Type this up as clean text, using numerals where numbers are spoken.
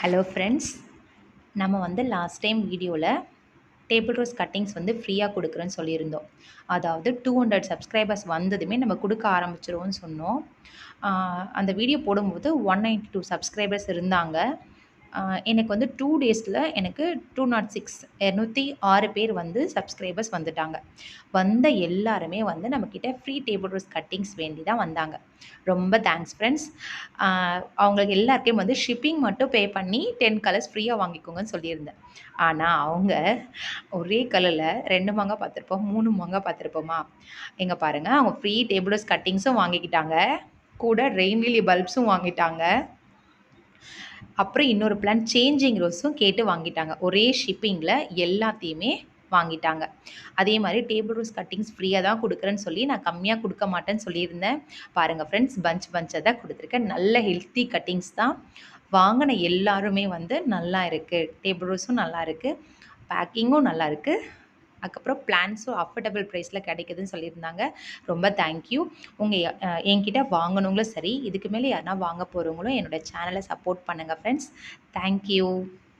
Hello friends, நம்ம last time வீடியோவில் table rose cuttings ஃப்ரீயாக கொடுக்குறேன்னு சொல்லியிருந்தோம். அதாவது 200 சப்ஸ்கிரைபர்ஸ் வந்ததுமே நம்ம கொடுக்க ஆரம்பிச்சிருவோம்னு சொன்னோம். அந்த வீடியோ போடும்போது 192 சப்ஸ்கிரைபர்ஸ் இருந்தாங்க. எனக்கு 2 டேஸில் எனக்கு 206 206 பேர் சப்ஸ்கிரைபர்ஸ் வந்துட்டாங்க. வந்த எல்லாருமே நம்மக்கிட்ட ஃப்ரீ டேபிள் ரோஸ் கட்டிங்ஸ் வேண்டி தான் வந்தாங்க. ரொம்ப தேங்க்ஸ் ஃப்ரெண்ட்ஸ். அவங்களுக்கு எல்லாருக்கும் ஷிப்பிங் மட்டும் பே பண்ணி 10 கலர்ஸ் ஃப்ரீயாக வாங்கிக்கோங்கன்னு சொல்லியிருந்தேன். ஆனால் அவங்க ஒரே கலரில் 2 மாங்காய் பார்த்துருப்போம், 3 மாங்காய் பார்த்துருப்போமா? எங்கே பாருங்கள், அவங்க ஃப்ரீ டேபிள் ரோஸ் கட்டிங்ஸும் வாங்கிக்கிட்டாங்க, கூட ரெயின் லில்லி பல்ப்ஸும் வாங்கிட்டாங்க. அப்புறம் இன்னொரு பிளான் சேஞ்சிங் ரோஸும் கேட்டு வாங்கிட்டாங்க. ஒரே ஷிப்பிங்கில் எல்லாத்தையுமே வாங்கிட்டாங்க. அதே மாதிரி டேபிள் ரோஸ் கட்டிங்ஸ் ஃப்ரீயாக தான் கொடுக்குறேன்னு சொல்லி நான் கம்மியாக கொடுக்க மாட்டேன்னு சொல்லியிருந்தேன். பாருங்கள் ஃப்ரெண்ட்ஸ், பஞ்சாக தான் கொடுத்துருக்கேன். நல்ல ஹெல்த்தி கட்டிங்ஸ் தான். வாங்கின எல்லாருமே நல்லா இருக்குது. டேபிள் ரோஸும் நல்லா இருக்குது, பேக்கிங்கும் நல்லா இருக்குது. அதுக்கப்புறம் பிளான்ஸும் அஃபோர்டபுள் ப்ரைஸில் கிடைக்குதுன்னு சொல்லியிருந்தாங்க. ரொம்ப தேங்க்யூ. என்கிட்ட வாங்கினவங்களும் சரி, இதுக்கு மேலே யாருனா வாங்க போகிறவங்களும் என்னோடய சேனலை சப்போர்ட் பண்ணுங்கள் ஃப்ரெண்ட்ஸ். தேங்க்யூ.